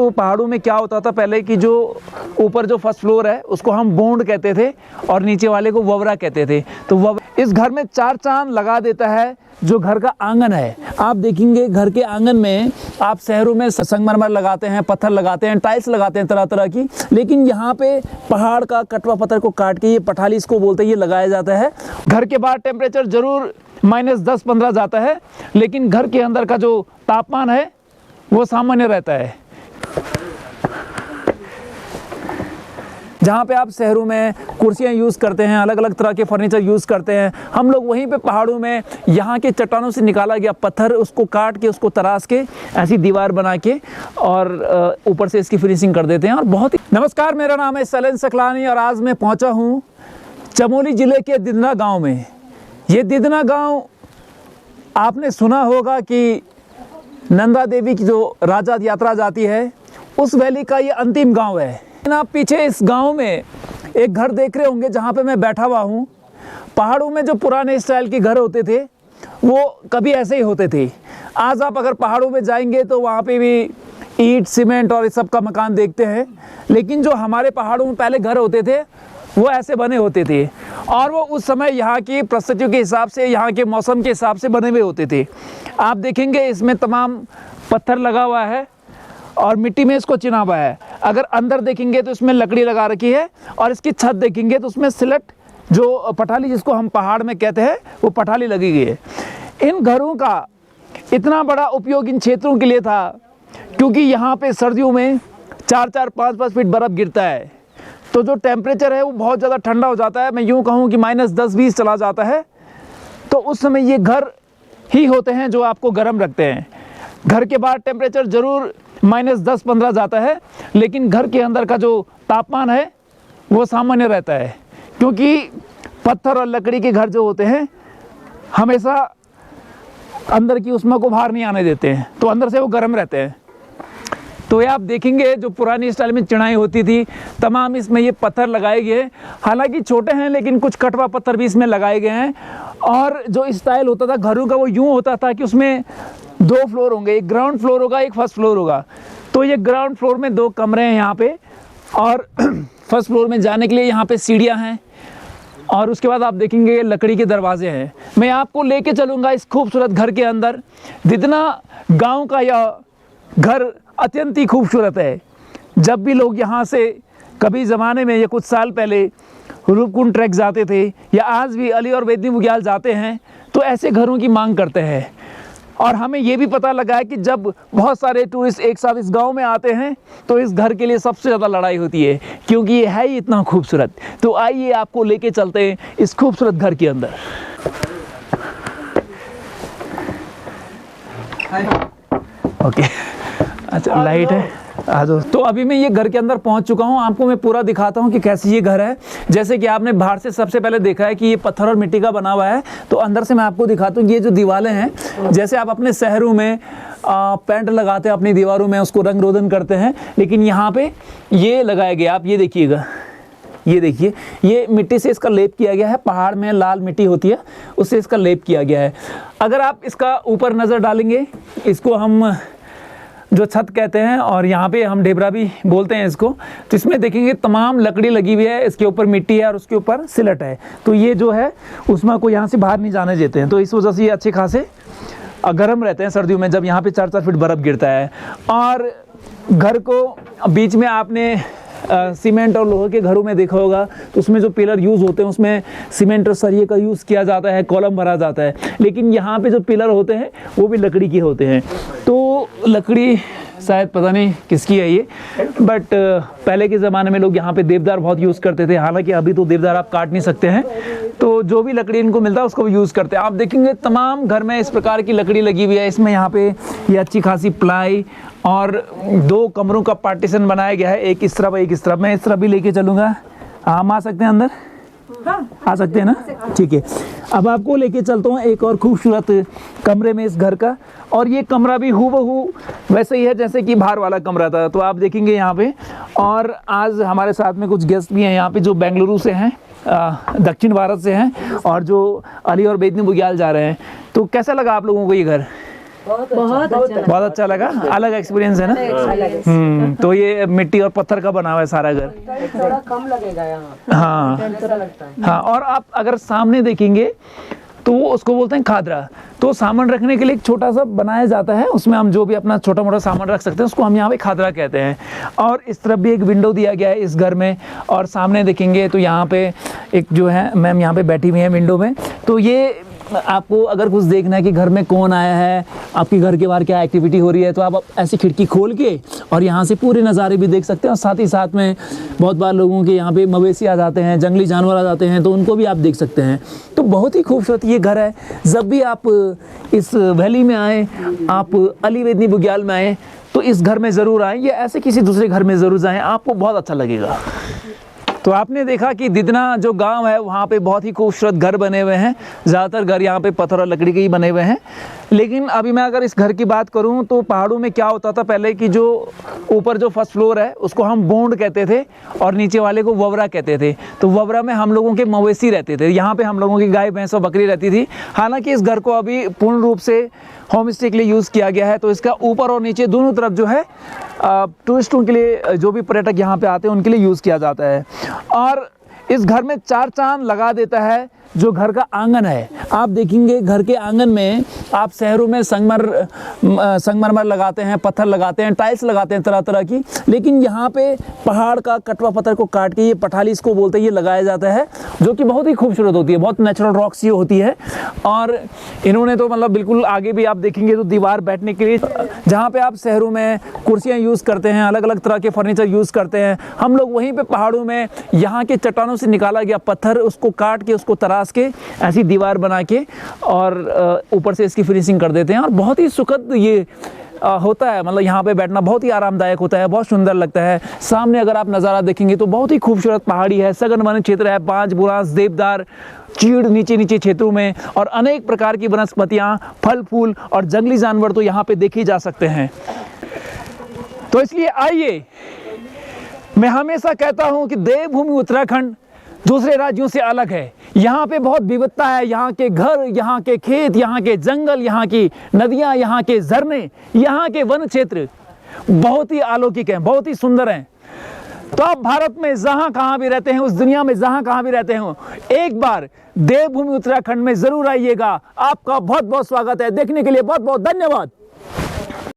तो पहाड़ों में क्या होता था पहले कि जो ऊपर जो फर्स्ट फ्लोर है उसको हम बोंड कहते थे और नीचे वाले को ववरा कहते थे। तो इस घर में 4 चांद लगा देता है जो घर का आंगन है। आप देखेंगे घर के आंगन में आप शहरों में संगमरमर लगाते हैं, पत्थर लगाते हैं, टाइल्स लगाते हैं तरह तरह की, लेकिन यहाँ पे पहाड़ का कटवा पत्थर को काट के, ये पठाली इसको बोलते हैं, ये लगाया जाता है। घर के बाहर टेम्परेचर जरूर -10-15 जाता है, लेकिन घर के अंदर का जो तापमान है वो सामान्य रहता है। जहाँ पे आप शहरों में कुर्सियाँ यूज़ करते हैं, अलग अलग तरह के फर्नीचर यूज़ करते हैं, हम लोग वहीं पे पहाड़ों में यहाँ के चट्टानों से निकाला गया पत्थर, उसको काट के, उसको तराश के ऐसी दीवार बना के और ऊपर से इसकी फिनिशिंग कर देते हैं। और बहुत ही नमस्कार, मेरा नाम है शैलेंद्र सकलानी और आज मैं पहुँचा हूँ चमोली ज़िले के दिदना गाँव में। ये दिदना गाँव आपने सुना होगा कि नंदा देवी की जो राजा यात्रा जाती है उस वैली का ये अंतिम गाँव है। आप पीछे इस गांव में एक घर देख रहे होंगे जहां पे मैं बैठा हुआ हूं। पहाड़ों में जो पुराने स्टाइल के घर होते थे वो कभी ऐसे ही होते थे। आज आप अगर पहाड़ों में जाएंगे तो वहां पे भी ईंट, सीमेंट और इस सब का मकान देखते हैं, लेकिन जो हमारे पहाड़ों में पहले घर होते थे वो ऐसे बने होते थे और वो उस समय यहाँ की परिस्थितियों के हिसाब से, यहाँ के मौसम के हिसाब से बने हुए होते थे। आप देखेंगे इसमें तमाम पत्थर लगा हुआ है और मिट्टी में इसको चिना हुआ है। अगर अंदर देखेंगे तो इसमें लकड़ी लगा रखी है और इसकी छत देखेंगे तो उसमें सिलट, जो पठाली जिसको हम पहाड़ में कहते हैं, वो पठाली लगी गई है। इन घरों का इतना बड़ा उपयोग इन क्षेत्रों के लिए था क्योंकि यहाँ पे सर्दियों में 4-4, 5-5 फीट बर्फ़ गिरता है, तो जो टेम्परेचर है वो बहुत ज़्यादा ठंडा हो जाता है। मैं यूँ कहूँ कि -10-20 चला जाता है, तो उस समय ये घर ही होते हैं जो आपको गर्म रखते हैं। घर के बाहर टेम्परेचर ज़रूर -10-15 जाता है, लेकिन घर के अंदर का जो तापमान है वो सामान्य रहता है, क्योंकि पत्थर और लकड़ी के घर जो होते हैं हमेशा अंदर की उष्मा को बाहर नहीं आने देते हैं, तो अंदर से वो गर्म रहते हैं। तो ये आप देखेंगे जो पुरानी स्टाइल में चिनाई होती थी, तमाम इसमें ये पत्थर लगाए गए हैं। हालांकि छोटे हैं लेकिन कुछ कटवा पत्थर भी इसमें लगाए गए हैं। और जो स्टाइल होता था घरों का वो यूँ होता था कि उसमें 2 फ्लोर होंगे, एक ग्राउंड फ्लोर होगा, एक फर्स्ट फ्लोर होगा। तो ये ग्राउंड फ्लोर में 2 कमरे हैं यहाँ पे, और फर्स्ट फ्लोर में जाने के लिए यहाँ पे सीढ़ियाँ हैं और उसके बाद आप देखेंगे लकड़ी के दरवाजे हैं। मैं आपको लेके चलूँगा इस खूबसूरत घर के अंदर। दिदना गाँव का यह घर अत्यंत ही खूबसूरत है। जब भी लोग यहाँ से कभी ज़माने में या कुछ साल पहले रूपकुंड ट्रैक जाते थे या आज भी अली और बेदनी बुग्याल जाते हैं तो ऐसे घरों की मांग करते हैं। और हमें ये भी पता लगा है कि जब बहुत सारे टूरिस्ट एक साथ इस गांव में आते हैं तो इस घर के लिए सबसे ज़्यादा लड़ाई होती है, क्योंकि ये है ही इतना खूबसूरत। तो आइए आपको लेके चलते हैं इस खूबसूरत घर के अंदर। ओके, अच्छा लाइट है, आ जाओ। तो अभी मैं ये घर के अंदर पहुंच चुका हूं। आपको मैं पूरा दिखाता हूं कि कैसे ये घर है। जैसे कि आपने बाहर से सबसे पहले देखा है कि ये पत्थर और मिट्टी का बना हुआ है, तो अंदर से मैं आपको दिखाता हूं। ये जो दीवारें हैं, जैसे आप अपने शहरों में पेंट लगाते हैं अपनी दीवारों में, उसको रंग रोदन करते हैं, लेकिन यहाँ पे ये लगाया गया। आप ये देखिएगा, ये देखिए, ये मिट्टी से इसका लेप किया गया है। पहाड़ में लाल मिट्टी होती है, उससे इसका लेप किया गया है। अगर आप इसका ऊपर नज़र डालेंगे, इसको हम जो छत कहते हैं और यहाँ पे हम ढेबरा भी बोलते हैं इसको, तो इसमें देखेंगे तमाम लकड़ी लगी हुई है, इसके ऊपर मिट्टी है और उसके ऊपर सिलट है। तो ये जो है उसमें को यहाँ से बाहर नहीं जाने देते हैं, तो इस वजह से ये अच्छे खासे गर्म रहते हैं सर्दियों में, जब यहाँ पे 4-4 फीट बर्फ़ गिरता है। और घर को बीच में आपने सीमेंट और लोहे के घरों में देखा होगा, तो उसमें जो पिलर यूज़ होते हैं उसमें सीमेंट और सरिये का यूज़ किया जाता है, कॉलम भरा जाता है। लेकिन यहाँ पे जो पिलर होते हैं वो भी लकड़ी के होते हैं। तो लकड़ी शायद पता नहीं किसकी है ये, बट पहले के ज़माने में लोग यहाँ पे देवदार बहुत यूज़ करते थे। हालांकि अभी तो देवदार आप काट नहीं सकते हैं, तो जो भी लकड़ी इनको मिलता है उसको यूज़ करते हैं। आप देखेंगे तमाम घर में इस प्रकार की लकड़ी लगी हुई है। इसमें यहाँ पे ये अच्छी खासी प्लाई और 2 कमरों का पार्टीशन बनाया गया है, एक इस तरफ एक इस तरफ। मैं इस तरफ भी लेके चलूँगा। हम आ सकते हैं अंदर? आ सकते हैं ना? ठीक है। अब आपको लेके चलता हूँ एक और खूबसूरत कमरे में इस घर का, और ये कमरा भी हूबहू वैसे ही है जैसे कि बाहर वाला कमरा था। तो आप देखेंगे यहाँ पे, और आज हमारे साथ में कुछ गेस्ट भी हैं यहाँ पे जो बेंगलुरु से हैं, दक्षिण भारत से हैं, और जो अली और बेदनी बुग्याल जा रहे हैं। तो कैसा लगा आप लोगों को ये घर? बहुत अच्छा लगा। अलग एक्सपीरियंस है ना। तो ये मिट्टी और पत्थर का बना हुआ है सारा घर। थोड़ा कम लगेगा यहाँ। हाँ लगता है। हाँ, और आप अगर सामने देखेंगे तो उसको बोलते हैं खादरा। तो सामान रखने के लिए एक छोटा सा बनाया जाता है, उसमें हम जो भी अपना छोटा मोटा सामान रख सकते हैं उसको हम यहाँ पे खादरा कहते हैं। और इस तरफ भी एक विंडो दिया गया है इस घर में, और सामने देखेंगे तो यहाँ पे एक जो है मैम यहाँ पे बैठी हुई है विंडो में। तो ये आपको अगर कुछ देखना है कि घर में कौन आया है, आपके घर के बाहर क्या एक्टिविटी हो रही है, तो आप ऐसी खिड़की खोल के और यहाँ से पूरे नज़ारे भी देख सकते हैं। और साथ ही साथ में बहुत बार लोगों के यहाँ पे मवेशी आ जाते हैं, जंगली जानवर आ जाते हैं, तो उनको भी आप देख सकते हैं। तो बहुत ही खूबसूरत ये घर है। जब भी आप इस वैली में आए, आप अली वेदनी बुग्याल में आए, तो इस घर में ज़रूर आएँ या ऐसे किसी दूसरे घर में ज़रूर जाएँ, आपको बहुत अच्छा लगेगा। तो आपने देखा कि दिदना जो गांव है वहाँ पे बहुत ही खूबसूरत घर बने हुए हैं। ज़्यादातर घर यहाँ पे पत्थर और लकड़ी के ही बने हुए हैं। लेकिन अभी मैं अगर इस घर की बात करूँ तो पहाड़ों में क्या होता था पहले कि जो ऊपर जो फर्स्ट फ्लोर है उसको हम बोंड कहते थे और नीचे वाले को ववरा कहते थे। तो ववरा में हम लोगों के मवेशी रहते थे, यहाँ पे हम लोगों की गाय भैंस और बकरी रहती थी। हालांकि इस घर को अभी पूर्ण रूप से होम स्टे के लिए यूज़ किया गया है। तो इसका ऊपर और नीचे दोनों तरफ जो है टूरिस्टों के लिए, जो भी पर्यटक यहाँ पे आते हैं उनके लिए यूज़ किया जाता है। और इस घर में 4 चांद लगा देता है जो घर का आंगन है। आप देखेंगे घर के आंगन में आप शहरों में संगमरमर लगाते हैं, पत्थर लगाते हैं, टाइल्स लगाते हैं तरह तरह की, लेकिन यहाँ पे पहाड़ का कटवा पत्थर को काट के, ये पठाली इसको बोलते हैं, ये लगाया जाता है, जो कि बहुत ही खूबसूरत होती है, बहुत नेचुरल रॉक्स ये होती है। और इन्होंने तो मतलब बिल्कुल आगे भी आप देखेंगे तो दीवार बैठने के लिए, जहाँ पे आप शहरों में कुर्सियाँ यूज़ करते हैं, अलग अलग तरह के फर्नीचर यूज़ करते हैं, हम लोग वहीं पे पहाड़ों में यहाँ के चट्टानों से निकाला गया पत्थर, उसको काट के, उसको तराश के ऐसी दीवार बना के और ऊपर से इसकी फिनिशिंग कर देते हैं। और बहुत ही सुखद ये होता है, मतलब यहाँ पे बैठना बहुत ही आरामदायक होता है, बहुत सुंदर लगता है। सामने अगर आप नज़ारा देखेंगे तो बहुत ही खूबसूरत पहाड़ी है, सघन वन क्षेत्र है, बांज, बुरांस, देवदार, चीड़ नीचे नीचे क्षेत्रों में, और अनेक प्रकार की वनस्पतियाँ, फल फूल और जंगली जानवर तो यहाँ पे देखे जा सकते हैं। तो इसलिए आइए, मैं हमेशा कहता हूँ कि देवभूमि उत्तराखंड दूसरे राज्यों से अलग है। यहाँ पे बहुत विविधता है, यहाँ के घर, यहाँ के खेत, यहाँ के जंगल, यहाँ की नदियाँ, यहाँ के झरने, यहाँ के वन क्षेत्र बहुत ही अलौकिक हैं, बहुत ही सुंदर हैं। तो आप भारत में जहाँ कहाँ भी रहते हैं, उस दुनिया में जहाँ कहाँ भी रहते हो, एक बार देवभूमि उत्तराखंड में ज़रूर आइएगा। आपका बहुत बहुत स्वागत है। देखने के लिए बहुत बहुत धन्यवाद।